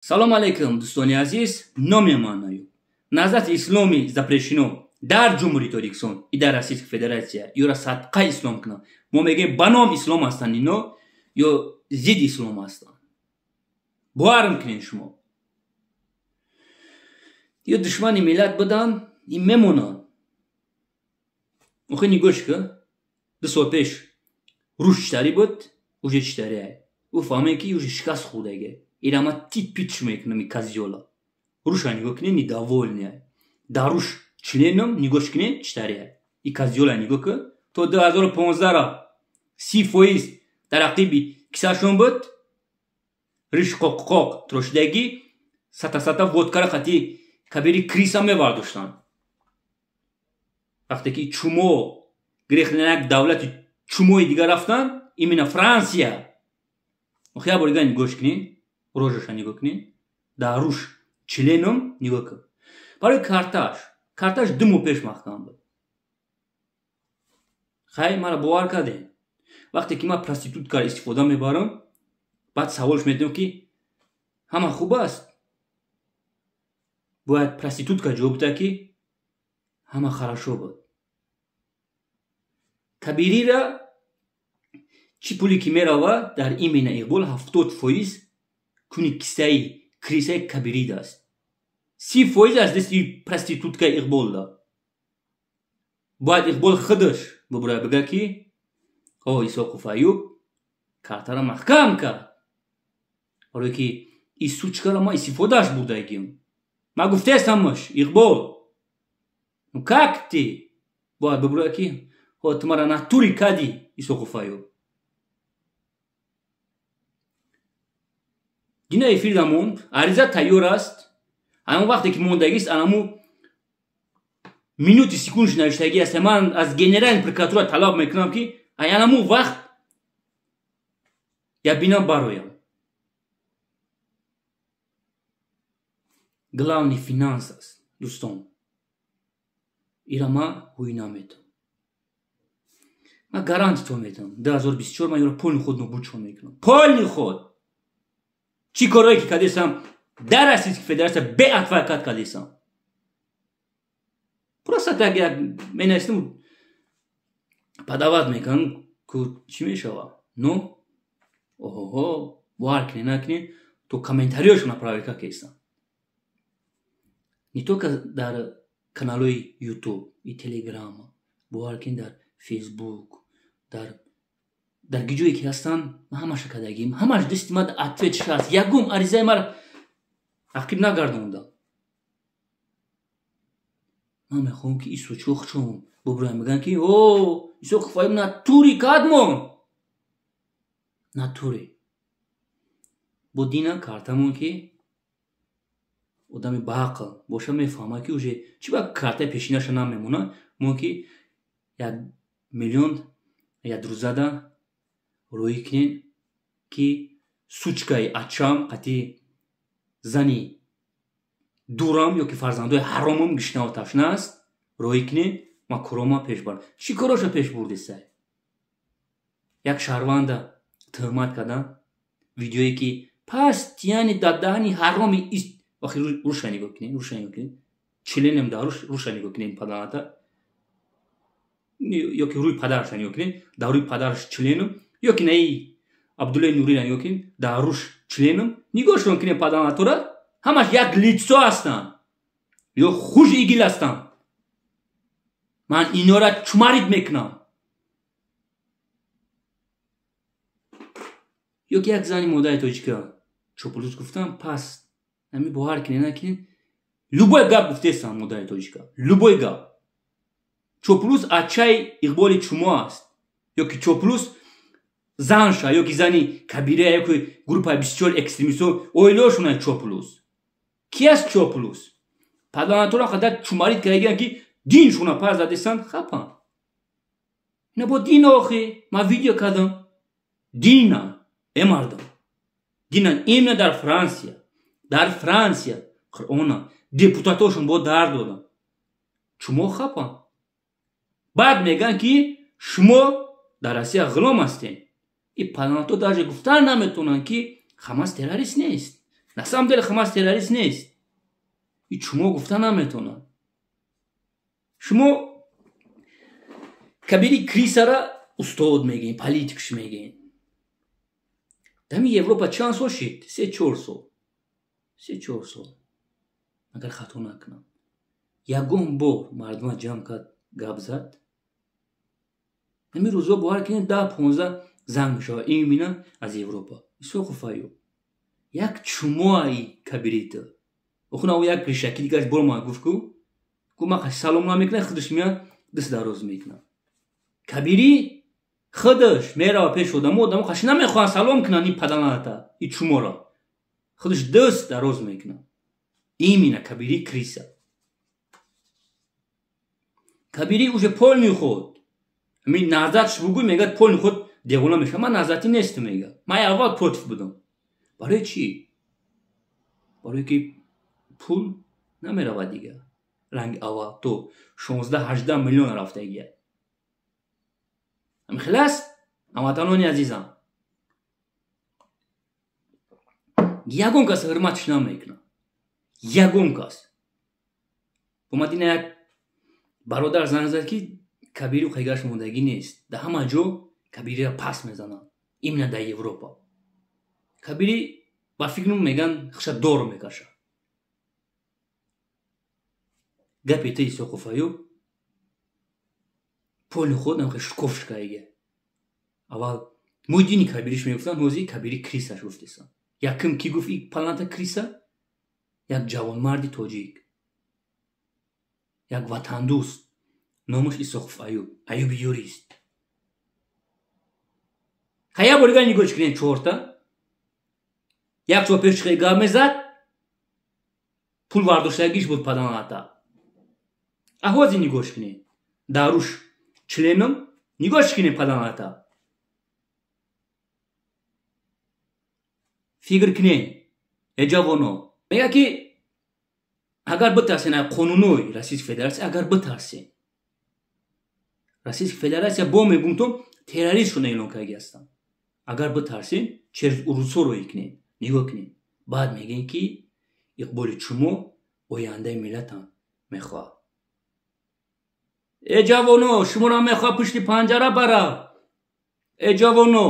Салом алейкум, дӯстони азиз, номи ман аю. Назрати исломи запрешено дар ҷумҳурии Тоҷикистон и дар Российская Федератсия ёра садқа ислом кунам. Мо мегӯем ба ном ислом ҳастанд ино ё зидди ислом ҳастанд. бовар мекунед шумо. ё душмани миллат буданд, ин мемонанд. охир нигоҳш кун, 2 сол пеш рӯш читарӣ буд, уже читарӣ. ӯ фаҳмед ки уже шикаст хӯрдаге. Ирама тит-пит мекунам и козёла. Руша нигоҳ кунед, ни довольный. Да руш членом нигоҳ кунед, читарӣ. И козёла нигоҳ кун. То 2015 ра 30% тараққиби кисашон буд. Риш қоқ трошидагӣ, сата водкара қати кабири криса мевардоштанд. Вақте ки чумо грехнак давлати чумои дигар рафтанд, именно Франсия. охир бор дигар нигоҳ кунед, рожаша нигоҳ кунед, да руш членом нигоҳ кун. Барои карташ 2 моҳ пеш маҳкам буд. хай мара бовар кардем. Вақте ки ман проституткаро истифода мебарам, баъд саволш метавонам ки ҳама хуб аст. бояд проститутка ҷавоб диҳад ки ҳама хорошо буд. кабирира чӣ пуле ки мерава дар имена иқбол 70% куни кисаи крисаи кабирид аст. 30% аз дасти проститутка иқбол да. бояд иқбол худаш бубурад бигӯяд ки о Исоқов Аюб картара маҳкам кард. барое ки и сучкара ма истифодааш бурдагим. ма гуфтестамаш иқбол. ну как ты? бояд бубурад ки о ту мара натури кади Исоқов Аюб. дина эфир да монд, ариза тайёр аст. анаму вақте ки мондагист, анаму минути секундш навиштагӣ аст. ман аз генерални прокуратура талаб мекунам ки анаму вақт я бинам бароям. главни финанс аст дӯстон. ира ман ҳӯй наметавонам. ман гарантитон медиҳам 2024 ман ёро полни худ нобудшон мекунам. полни худ. чӣ корое ки кардесам дар Российская Федератсия беадвокат кардесам. просто так як менавистам падават мекунам ку чӣ мешава. но оҳо бовар кунед накунед то комментариёшо направика кардесам. не только дар каналои YouTube и Telegram, бовар кунед дар Facebook, дар гиҷое ки ҳастанд ҳамаша кардагим. ҳамаш дасти ман ответш аст. ягум аризаи мара ақиб нагардондам. ман мехоҳам ки ин сучухчон бубурам мегӯям ки о Исоқов Аюб натури кадмон. натури. бо дина картамон ки одами баақл боша мефаҳма ки уже чӣ ба картаи пешинаша намемона. мо ки 1 миллион ядрӯзада рӯӣ кунем ки сучкаи ачам қати зани дурам ё ки фарзандои ҳаромам гишнао ташна аст. рӯӣ кунем ман корома пеш барам. чӣ короша пеш бурдесай? як шаҳрванда тӯҳмат кардан видеое ки пас яъни дар даҳани ҳароми вақти руша нигоҳ кунем членем дар руша нигоҳ кунем паданата ё ки рӯи падараша нигоҳ кунем дар рӯи падараш членум ё ки наи Абдуллои Нурина нигоҳ кунем дар руш членум нигоҳшон кунем паданатора ҳамаш як лицо ҳастанд ё хуш игил ҳастанд. ман инора чумарид мекунам. ё ки як зани модари тоҷика чопулус гуфтам пас нами бовар кунед накунед любой гап гуфтестам модари тоҷика. любой гап. чопулус ачаи иқболи чумо аст ё ки чопулус занша ё ки зани кабира ё ки группаи бисёр экстремистҳо оилаошонай чопулус. ки аст чопулус? паданатора қадар чумарид кардагиам ки диншона пар задесанд хапан. ина бо дин охи ман видео кардам. дина эмардам. дина именно дар Франсия қуръона депутатошон бо дар додам. чумо хапан. баъд мегӯянд ки шумо дар Россия ғулом ҳастед. и паданато даже гуфтан наметавонанд ки ҳамас террорист нест. на самом деле хамас террорист нест. И шумо гуфтан наметонанд. шумо кабири крисара устод мегӯед, политикш мегӯед. дами европа чанд сол шид? 3-4 сол. 3-4 сол. агар хато накунам. ягон бор мардума ҷамъ кард, гап зад. ҳамин рӯзо бовар кунед 10-15 занг мешавад имина аз Европа. Исоқу Файюм. як чумоаи кабирита. охуна ӯ як ришаки дигаш бор ман гуфт ку ман салом намекунам, худаш меяд даст дароз мекунад. кабири худаш мерава пеш одамо хаш намехоҳанд салом кунанд ин паданата, ин чумора. худаш даст дароз мекунад. имина кабири криса. кабири уже пол меход. ҳамин назатш бугӯй мегӯяд пол меход девона меша. ман назати нестам мега. ман аввал против будам. барои чӣ? барое ки пул намеравад дига. ранги аввал то 16-18 миллион рафта дига. ҳамин хелас ҳамватанони азизам. ягон кас ҳурматш намекунад. ягон кас. омад ина як бародар занг зад ки кабири қайгаш мондагӣ нест. дар ҳама ҷо кабириро пас мезананд. именно дар Европа. кабири ба фикрум меган хиша дор мекашад. гапи та Исоқу Файюм поли худ намхе шукофш кайга. аввал мудини кабириш мегуфтанд, ҳозир кабири крисаш гуфтесан. якм ки гуфт ин паланта криса? як ҷавонмарди тоҷик. як ватандӯст. номаш Исоқу Файюм. Айюби юрист. қая боригар нигоҳш кунед чорта? як чор пеш чиқаи гап мезад. пул вардоштагиш буд паданата. аҳози нигоҳш кунед. даруш членом нигоҳш кунед паданата. фикр кунед. ҷавоно. мега ки агар битарсен аз қонунои Российской Федератсия, агар битарсен. Российская Федератсия бо мегум то террористшона эълон карда ҳастанд. агар битарсен через урусоро икунед. нигоҳ кунед. баъд мегӯед ки иқболи чумо ояндаи миллатам мехоҳад. ҷавоно, шуморо мехоҳад пушти панҷара бара. ҷавоно.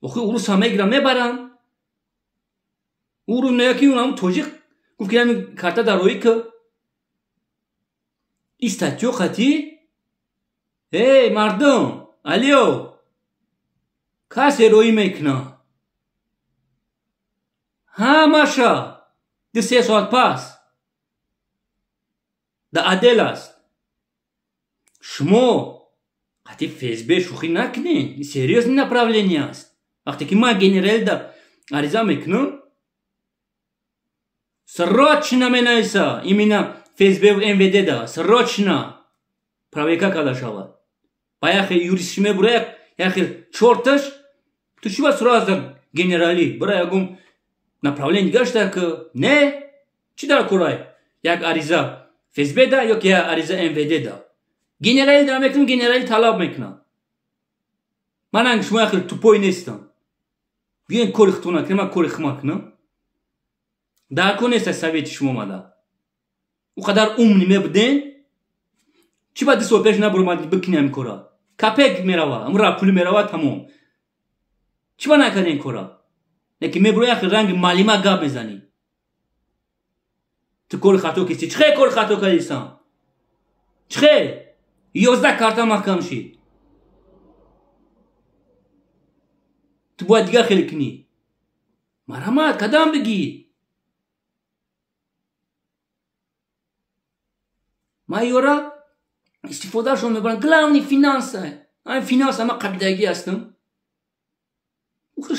охи урус ҳама мегиранд мебаранд. урус меяки ҳам тоҷик гуфт ки ҳамин карта дароӣ ка. ин статьё хати? мардум, алё. кас эроӣ мекунад. ҳамаша 2-3 соат пас да адел аст. шумо қати ФСБ шӯхӣ накунед. ин серьёзное направление аст. вақте ки ман генералда ариза мекунам, срочно менависа именно ФСБ ва МВД да срочно проверка карда шавад. ба яхе юристш мебура яхе чорташ ту чӣ ба сурат дар генералӣ бара ягон направление дигаш дар ки не чӣ дар курай як ариза ФСБ да ёки як ариза МВД да. генералӣ дар мекунам, генералӣ талаб мекунам. манам шумо яхе тупой нестам. биёин кори худтон накунед, ман кори худ мекунам. дар кор нест аз совети шумо омада. ӯ қадар умни мебуден чӣ ба 2 сол пеш набурмад бикунем ин кора. капек мерава, амра пули мерава тамом. чӣ ба накардем кора? яке мебура яхе ранги малима гап мезанӣ. ту кори хато кисти. чӣ хел кори хато кардисам? чӣ хел 11 карта маҳкам шид. ту бояд дигар хеле кунӣ. марҳамат кадам бигӣ. майора истифодашон мебаранд. главный финанса. ҳамин финанса ман қабидагӣ ҳастам.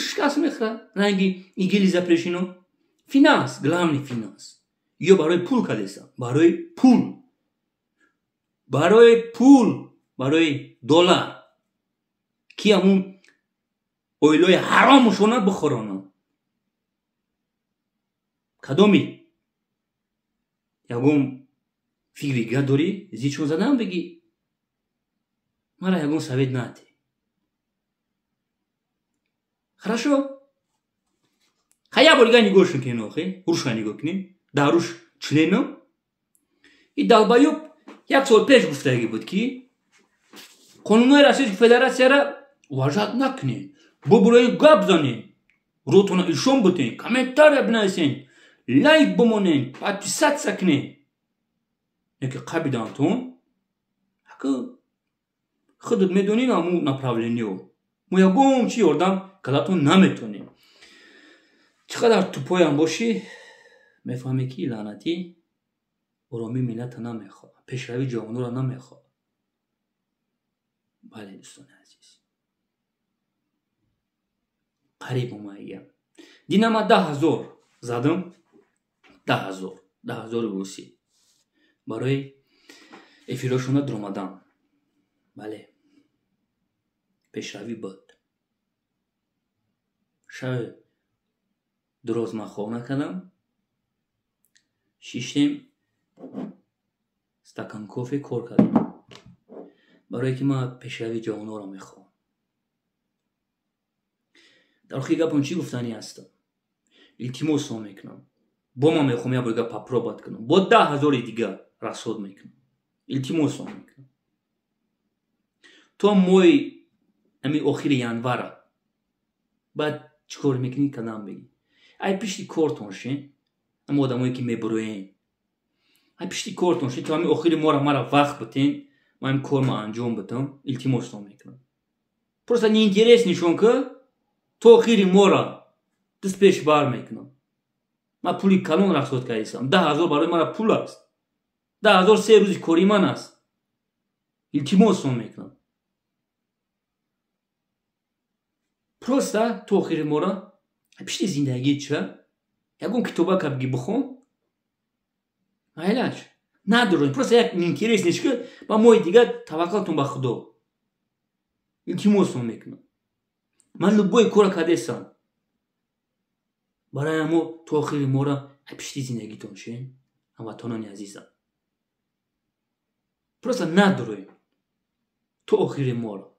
шикаст мехӯрад. ранги игили запрешено. финанс, главный финанс. ё барои пул кардесам. барои пул. барои пул. барои доллар. ки ҳамун ойлои ҳаромшона бихӯронам. кадоми ягон фикри дига дорӣ? зичон задан бигӣ. мара ягон совет нади. Хорошо? خیا بولگا نگوشن کنه آخه روش نگاه کنیم داروش چلنم این دالبایوب یک سال پیش گفتگی بود که قانونهای روسیه فدراسیه را وجد نکنین ببروین گپ زنین روتون ایشون بودین کامنتار بنویسین لایک بمونین подписаться کنین یکی قبیدانتون که خودت میدونین همون направление مو یکم چی اردم کلاتون نمیتونین چقدر توپای هم باشی میفهمی که لعنتی ارامی ملت نمیخواد پیشروی جوانو را نمیخواد بله دوستان عزیز قریب اومدیم دینما 10,000 زدم 10,000 روسی برای افیراشون درآمدم بله پیشروی بود شب دراز من خواب نکردم شیشتیم استکان کافی کار کردم برای که من پیشروی جوانا را میخوام در آخری گپم چی گفتنی هستم التماس میکنم با من میخوام یا برگه پاپرا باد کنم با 10,000 دیگه رسود میکنم التماس میکنم تو موی امی آخری ینوره بعد چکار میکنی کدام بگی ای پیشتی کارتون شین اما آدمایی که میبروین ای پیشتی کارتون شین تو امی آخری مرا وقت بتین ما این کار ما انجام بدم التماس میکنم просто неинтересно که تو آخری مرا دست پیش بار میکنم من پولی کلون رخصت کردم 10,000 برای مرا پول است 10,000 3 روزی کاری من است التماس میکنم просто تو آخری مرا پیشتی زندگی چه یکم کتابا که بگی بخون علاج ندارم просто یک اینترس نیست که با موی دیگه توکلتون به خدا التماس میکنم من لبوی کار کردم برای اما تو آخری مرا پیشتی زندگیتون شین هموطنان عزیزم просто ندارم تو آخری مرا